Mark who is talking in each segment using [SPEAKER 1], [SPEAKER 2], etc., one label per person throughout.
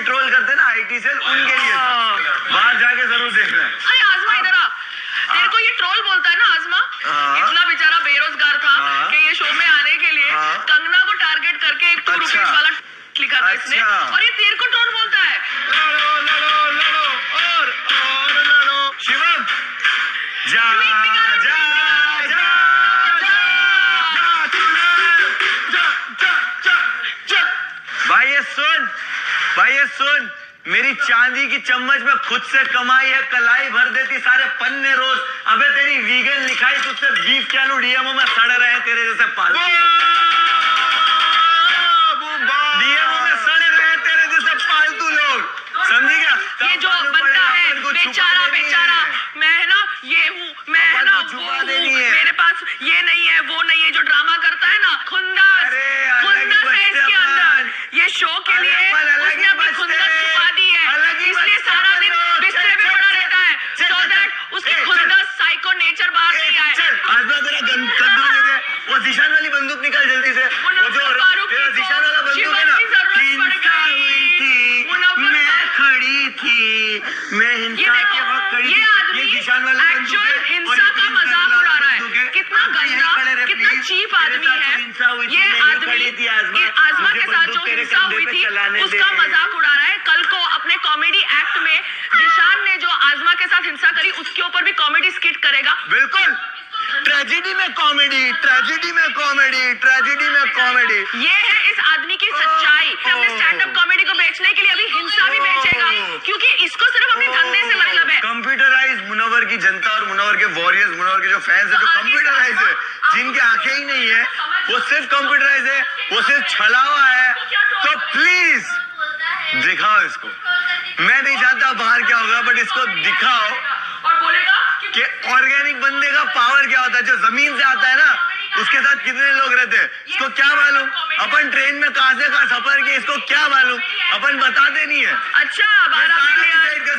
[SPEAKER 1] Troll करते ना IT cell, उनके लिए बाहर जाके जरूर देखना।
[SPEAKER 2] अरे आजमा इधर आ, तेरे को ये ट्रोल बोलता है ना आजमा, इतना बेचारा बेरोजगार था कि ये शो में आने के लिए कंगना को टारगेट करके एक 2 रुपीज वाला लिखा था इसने, और ये तेरे को ट्रोल बोलता है।
[SPEAKER 1] लड़ो लड़ो लड़ो और लड़ो। शिवम जा जा भाई ये सुन, मेरी चांदी की चम्मच में खुद से कमाई है, कलाई भर देती सारे पन्ने रोज। अबे तेरी वीगन लिखाई तुझसे बीफ के आलू डीएमओ में सड़ रहे हैं तेरे जैसे पालतू। डीएमओ में सड़े रहे हैं तेरे जैसे पालतू लोग, समझी क्या?
[SPEAKER 2] ये जो बनता है बेचारा बेचारा, मैं है ना ये हूँ, मैं है ना वो हूँ, मेरे पास ये नहीं है वो नहीं है, जो ड्रामा करता है ना खुंदस है इसके अंदर। ये शो के लिए उसने अपनी खुंदस छुपा दी है, इसलिए सारा दिन बिस्तर पे पड़ा रहता है, so that उसकी खुंदस साइको नेचर बाहर नहीं आए।
[SPEAKER 1] आजमा तेरा गंदू दे दे, वो जिशान वाली बंदूक निकाल जल्दी से, वो जो तेरा जिशान वाला बंदूक है ना, हिंसा हुई थी, मैं खड़ी थी, मैं हिंसा के वक्त खड़ी थी। ये जिशान वाला बंदूक है,
[SPEAKER 2] हिंसा का मजाक उड़ा रहा है। कितना गंदा, कितना चीप आदमी है ये आदमी। आजमा के साथ जो हिंसा हुई थी उसका मजाक उड़ा रहा है। कल को अपने कॉमेडी एक्ट में जिशान ने जो आजमा के साथ हिंसा करी उसके ऊपर भी कॉमेडी स्किट करेगा।
[SPEAKER 1] बिल्कुल, ट्रेजेडी में कॉमेडी, ट्रेजेडी में कॉमेडी, ट्रेजेडी में कॉमेडी।
[SPEAKER 2] ये है इस आदमी की सच्चाई। अपने स्टैंड अप कॉमेडी को बेचने के लिए अभी हिंसा भी बेचेगा, क्योंकि इसको सिर्फ अपने धंधे से मतलब है।
[SPEAKER 1] कंप्यूटराइज मुनव्वर की जनता और मुनव्वर के वॉरियर्स, मुनव्वर के जो फैंस है, जो कंप्यूटराइज है, जिनकी आंखें ही नहीं है, वो सिर्फ कंप्यूटराइज है, वो सिर्फ छला हुआ है। तो प्लीज दिखाओ इसको। मैं नहीं जानता बाहर क्या होगा, बट इसको दिखाओ कि ऑर्गेनिक बंदे का पावर क्या होता है, जो जमीन से आता है ना, उसके साथ कितने लोग रहते हैं इसको क्या मालूम। अपन ट्रेन में कहां से कहां सफर किए इसको क्या मालूम, अपन बताते नहीं है।
[SPEAKER 2] अच्छा 12 मिलियन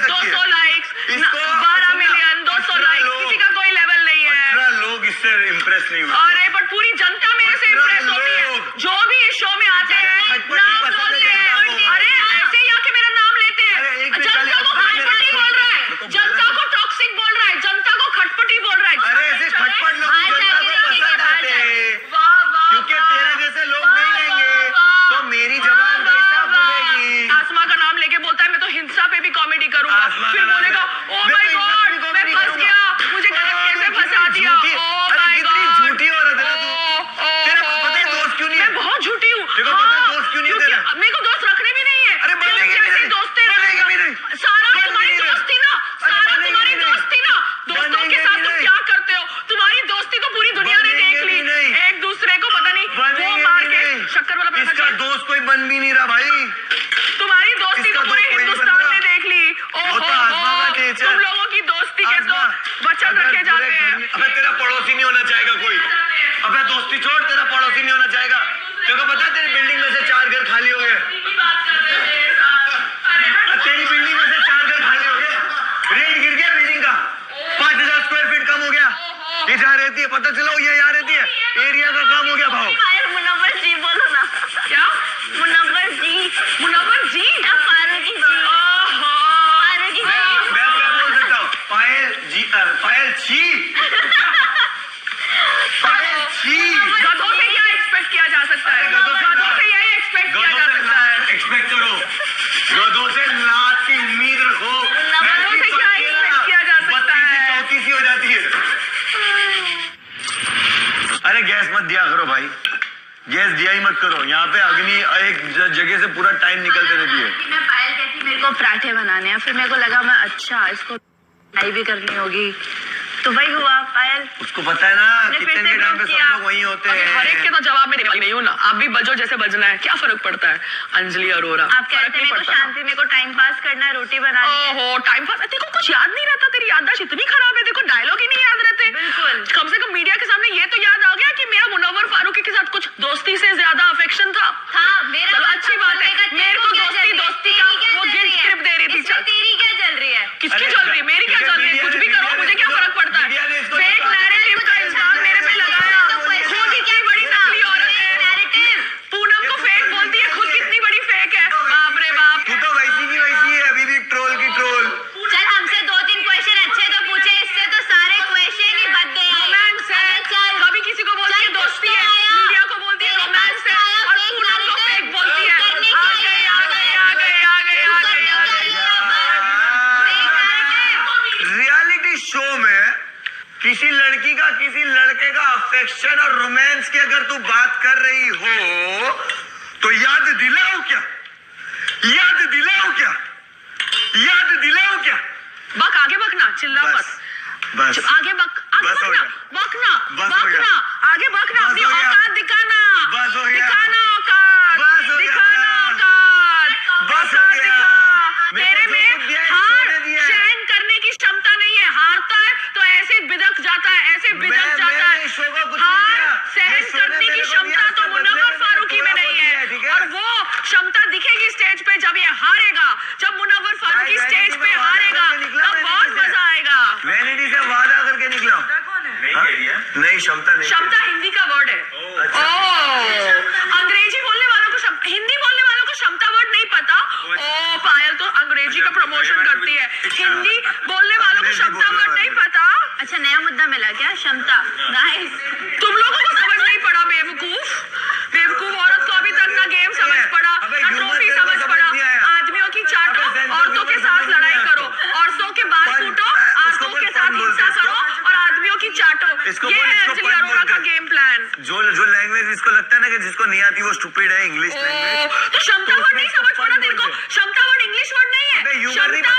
[SPEAKER 2] 200 लाइक्स, 12 मिलियन 200 लाइक्स, किसी का कोई लेवल नहीं है।
[SPEAKER 1] 18 लोग इससे इम्प्रेस नहीं हुए।
[SPEAKER 2] अरे पर पूरी जनता मेरे से इम्प्रेस होती है, जो भी इस शो में आते हैं नाम बोलते हैं। अरे ऐसे ही आके मेरा नाम लेते हैं। जनता को खटपटी बोल रहा है, जनता को टॉक्सिक बोल रहा है, जनता को खटपटी बोल रहा है।
[SPEAKER 1] अरे ऐसे खटपट लोग जनता को पसंद आते हैं, क्योंकि तेरे जैसे लोग नहीं रहेंगे तो मेरी जबान कैसा बोलेगी।
[SPEAKER 2] आसमा का नाम लेके बोलता है मैं तो हिंसा पे भी कॉमेडी करूंगा, फिर बोलेगा ओ माय गॉड मैं फंस गया, मुझे गलत कैसे फंसा दिया। ओ माय गॉड
[SPEAKER 1] झूठी औरत है तू। तेरा पता है दोस्त क्यों नहीं है?
[SPEAKER 2] मैं बहुत झूठी हूँ।
[SPEAKER 1] देखो पता है दोस्त क्यों नहीं है तेरा?
[SPEAKER 2] मेरे को दोस्त रखने भी नहीं है।
[SPEAKER 1] अरे बनेंगे भी नहीं,
[SPEAKER 2] दोस्तें
[SPEAKER 1] बनेंगे भी नहीं।
[SPEAKER 2] सारा तुम्हारी दोस्ती ना, सारा तुम्हारी दोस्ती ना, दोस्तों के साथ तुम क्या करते हो? तुम्हारी दोस्ती को पूरी दुनिया ने देख ली, एक दूसरे को पता नहीं वो मार के शक्कर वाला पराठा।
[SPEAKER 1] इसका दोस्त कोई बन भी नहीं रहा भाई,
[SPEAKER 2] तुम्हारी दोस्ती तो पूरे हिंदुस्तान ने देख ली। तुम लोगों की दोस्ती के तो वचन रखे जाते हैं।
[SPEAKER 1] अबे तेरा पड़ोसी नहीं होना चाहेगा कोई, अबे दोस्ती छोड़, तेरा पड़ोसी नहीं होना चाहेगा। तेरे को पता है तेरी बिल्डिंग में से 4 घर खाली हो गए, तेरी बिल्डिंग में से 4 घर खाली हो गए, रेट गिर गया बिल्डिंग का, 5000 स्क्वायर फीट कम हो गया। ये जहाँ रहती है पता चला ये यहाँ रहती है, एरिया का कम हो गया भाव।
[SPEAKER 2] मुनव्वर जी बोलो ना। क्या मुनव्वर जी? मुनव्वर जी या फारूकी जी? फारूकी जी
[SPEAKER 1] मैं बोल सकता हूँ पायल जी, पायल छी, पायल छी।
[SPEAKER 2] गधों से क्या एक्सपेक्ट किया जा सकता है? गधों से यही एक्सपेक्ट किया जा सकता है।
[SPEAKER 1] एक्सपेक्ट करो, गधों से लात की उम्मीद रखो।
[SPEAKER 2] गधों से क्या एक्सपेक्ट किया जा सकता है?
[SPEAKER 1] 32 सी हो जाती है। अरे गैस मत दिया करो भाई, गैस दिया ही मत करो। यहाँ पे अग्नि एक जगह से पूरा टाइम निकलते रहती है।
[SPEAKER 3] मैं पायल कहती मेरे को पराठे बनाने हैं, फिर मेरे को लगा मैं अच्छा इसको फ्राई भी करनी होगी, तो वही हुआ पायल।
[SPEAKER 1] उसको पता है ना किचन के टाइम पे सब लोग वही होते हैं।
[SPEAKER 2] हर एक के तो जवाब में निकल गई हूँ ना, आप भी बजो जैसे बजना है, क्या फर्क पड़ता है? अंजलि अरोरा
[SPEAKER 3] आप कहते हैं मेरे को शांति, मेरे को टाइम पास करना है, रोटी बनानी है।
[SPEAKER 2] ओहो टाइम पास, देखो कुछ याद नहीं रहता, तेरी याददाश्त इतनी खराब है, देखो डायलॉग ही नहीं याद रहते।
[SPEAKER 3] बिल्कुल,
[SPEAKER 2] कम से कम मीडिया के सामने ये तो याद आ गया कि मेरा मुनव्वर फारूकी के साथ कुछ दोस्ती से ज्यादा अफेक्शन था।
[SPEAKER 3] मेरा
[SPEAKER 2] चलो अच्छी बात है, मेरे को दोस्ती का वो गिल्ट ट्रिप दे रही थी।
[SPEAKER 3] तेरी क्या चल रही है?
[SPEAKER 2] किसकी चल रही है? मेरी क्या चल रही है? कुछ भी करो, मुझे क्या फर्क पड़ता है? फेक नैरेटिव का इल्जाम मेरे पे लगाया, खुद इतनी बड़ी नकली औरत है। पूनम को फेक बोलती है, खुद कितनी बड़ी फेक है। बाप रे बाप,
[SPEAKER 1] तू तो वैसी अफेक्शन और रोमांस की अगर तू बात कर रही हो तो याद दिलाओ क्या? याद दिलाओ क्या? याद दिलाओ क्या?
[SPEAKER 2] बक आगे बकना, चिल्ला मत।
[SPEAKER 1] बस
[SPEAKER 2] आगे बकना, बकना, आगे बकना, अपनी औकात दिखाना,
[SPEAKER 1] बस हो गया,
[SPEAKER 2] दिखाना औकात,
[SPEAKER 1] बस हो गया,
[SPEAKER 2] दिखाना औकात,
[SPEAKER 1] बस हो
[SPEAKER 2] औकात
[SPEAKER 1] गया।
[SPEAKER 2] दिखा।
[SPEAKER 1] मेरे
[SPEAKER 2] तेरे
[SPEAKER 1] को
[SPEAKER 2] में
[SPEAKER 1] जो कुछ दिया है,
[SPEAKER 2] हार
[SPEAKER 1] सोने दिया है।
[SPEAKER 2] सहन करने की क्षमता नहीं है। हारता है तो ऐसे बिदक जाता है, ऐसे बिदक जाता है। हार सहन करने की क्षमता तो मुनव्वर फारूकी में नहीं है, और वो क्षमता दिखेगी स्टेज पे जब ये हारेगा। जब मुनव्वर फारूकी स्टेज पे हारेगा तब बहुत मजा आएगा।
[SPEAKER 1] वैनिटी से वादा करके निकला हूं। नहीं, क्षमता नहीं।
[SPEAKER 2] क्षमता हिंदी का वर्ड है। अंग्रेजी बोलने वालों को हिंदी बोलने वालों को क्षमता वर्ड नहीं पता। ओ पायल तो अंग्रेजी का प्रमोशन करती है, हिंदी बोलने वालों को क्षमता वर्ड नहीं पता।
[SPEAKER 3] अच्छा, नया मुद्दा मिला क्या? क्षमता। नाइस।
[SPEAKER 2] तुम लोगों को समझ नहीं पड़ा, बेवकूफ बेवकूफ औरत को अभी तक ना गेम समझ पड़ा, ना ट्रॉफी समझ पड़ा। आदमियों की चाटो, औरतों के साथ लड़ाई करो, औरतों के बाल फूटो, औरतों के साथ हिंसा करो और आदमियों की चाटो। ये है अंजलि अरोड़ा का गेम प्लान।
[SPEAKER 1] जो लैंग्वेज इसको लगता है ना कि जिसको नहीं आती वो स्टूपिड है, इंग्लिश लैंग्वेज।
[SPEAKER 2] तो क्षमता वर्ड नहीं समझ पड़ा तेरे को? क्षमता वर्ड इंग्लिश वर्ड नहीं है, क्षमता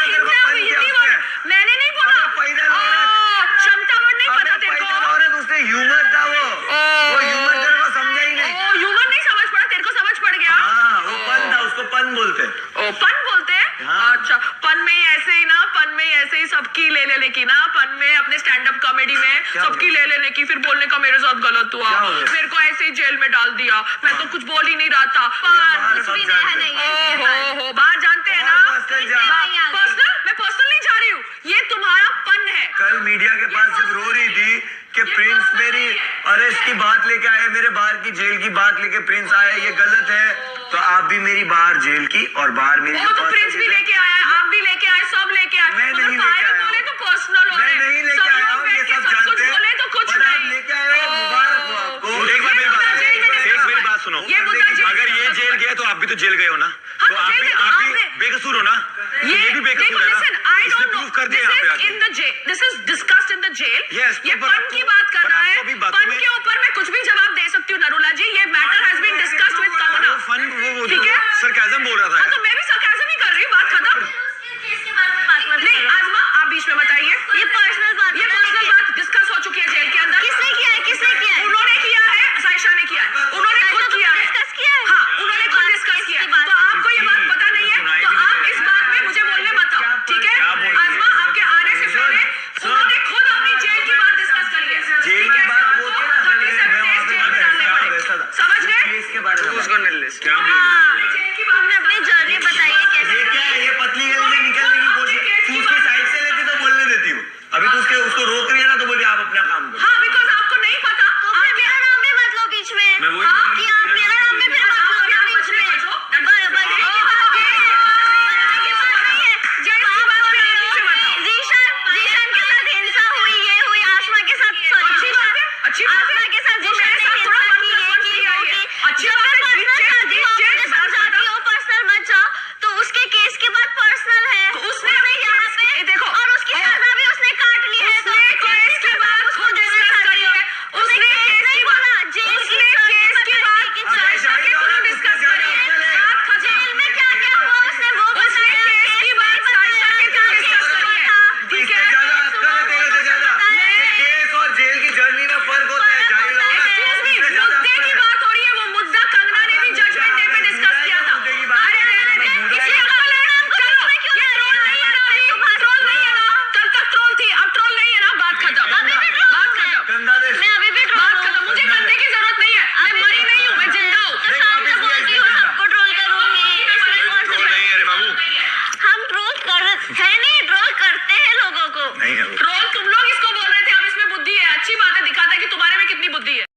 [SPEAKER 2] हिंदी वर्ड। मैंने नहीं बोला क्षमता वर्ड नहीं पता तेरे को।
[SPEAKER 1] औरत उसने ह्यूमर था, वो ह्यूमर तेरे को समझा ही नहीं।
[SPEAKER 2] ह्यूमर नहीं समझ पड़ा, तेरे को समझ पड़ गया।
[SPEAKER 1] हाँ, वो पन था, उसको पन बोलते हैं।
[SPEAKER 2] पन बोलते हैं।
[SPEAKER 1] हाँ।
[SPEAKER 2] अच्छा, पन में ही ऐसे ही ना, पन में ही ऐसे ही सबकी ले लेने की ना, पन में अपने स्टैंड अप कॉमेडी में सबकी ले लेने की, फिर बोलने का मेरे साथ गलत हुआ, मेरे को ऐसे ही जेल में डाल दिया, मैं तो कुछ बोल ही नहीं रहा था।
[SPEAKER 3] कुछ भी नया नहीं है।
[SPEAKER 2] ओहो, बाहर जानते हैं ना, पर्सनल, मैं पर्सनल नहीं जा रही हूँ, ये तुम्हारा पन है।
[SPEAKER 1] कल मीडिया के पास जब रो रही थी कि प्रिंस मेरी अरेस्ट की बात लेके आए, मेरे बाहर की जेल की बात लेके प्रिंस आया, ये गलत है, तो आप भी मेरी बाहर जेल की और बाहर मेरी
[SPEAKER 2] वो तो प्रिंस भी लेके आया है, आप भी लेके आए, सब लेके आए।
[SPEAKER 1] मैं नहीं लेके
[SPEAKER 2] पायल
[SPEAKER 1] आया
[SPEAKER 2] बोले तो पर्सनल हो रहे,
[SPEAKER 1] मैं नहीं लेके
[SPEAKER 2] सब
[SPEAKER 1] आया
[SPEAKER 2] लोग
[SPEAKER 1] हूँ,
[SPEAKER 2] बैठ
[SPEAKER 1] ये
[SPEAKER 2] के
[SPEAKER 1] सब
[SPEAKER 2] सब कुछ
[SPEAKER 1] जानते हैं,
[SPEAKER 2] बोले तो कुछ
[SPEAKER 1] पर आप
[SPEAKER 2] नहीं।
[SPEAKER 1] लेके आए हो, मुबारक हो आपको।
[SPEAKER 4] एक बात मेरी बात सुनो।
[SPEAKER 2] ये मुद्दा जेल
[SPEAKER 4] अगर ये जेल गया तो आप भी तो जेल गए हो ना, तो आप भी बेकसूर हो ना, तो ये भी बेकसूर है ना, इसने प्रूव कर दिया यहाँ पे आके।
[SPEAKER 2] This is discussed in the jail.
[SPEAKER 4] Yes,
[SPEAKER 2] ये
[SPEAKER 4] तो
[SPEAKER 2] पन की बात कर
[SPEAKER 4] पर
[SPEAKER 2] रहा है,
[SPEAKER 4] आपको भी बातों
[SPEAKER 2] पन
[SPEAKER 4] में-
[SPEAKER 2] के ऊपर मैं कुछ भी जवाब दे सकती हूँ नरूला जी। ये matter has been discussed with Kangana.
[SPEAKER 4] फन वो
[SPEAKER 2] ठीक है?
[SPEAKER 4] सरकाज़म बोल रहा था
[SPEAKER 2] हाँ,
[SPEAKER 4] यार।
[SPEAKER 2] तो मैं भी सरकाज़म ही कर रही हूँ, बात खत्म। नहीं आजमा, आप बीच में मत आइए। ये पर्सनल बात डिस्कस हो चुकी है जेल के अंदर।
[SPEAKER 3] किसने किया है? किसने किया है?
[SPEAKER 2] उन्होंने किया है, साइशा ने किया है, उन्होंने खुद किया है।
[SPEAKER 3] डिस्कस किया है?
[SPEAKER 2] हाँ, उन्होंने खुद डिस्कस किया है। तो आपको ये बात पता नहीं है, तो आप इस बात में मुझे बोलने मत आओ, ठीक है? आजमा, आपके आने से पहले उन्होंने खुद अपनी जेल की बात डिस्कस करी है।
[SPEAKER 1] जेल
[SPEAKER 2] ठीक
[SPEAKER 1] की
[SPEAKER 2] है?
[SPEAKER 1] बात
[SPEAKER 2] तो
[SPEAKER 1] वो थी ना,
[SPEAKER 2] 37 days जेल में डालने पड़े। समझ गए?
[SPEAKER 1] केस के बारे में
[SPEAKER 4] उसको नहीं ले क्या
[SPEAKER 2] हाँ, जेल की बात
[SPEAKER 3] हमने अपनी जर्नी बताई है कैसे
[SPEAKER 1] ये क्या है? ये पतली गली से निकलने की कोशिश, तू उसकी साइड से लेती तो बोलने देती हूँ, अभी तो उसको रोक रही है ना, तो बोली आप अपना काम करो।
[SPEAKER 2] हाँ, बिकॉज आपको नहीं पता।
[SPEAKER 3] तो फिर मेरा नाम भी मत लो बीच में।
[SPEAKER 4] मैं वही
[SPEAKER 3] हाँ, कि आप मेरा नाम भी फिर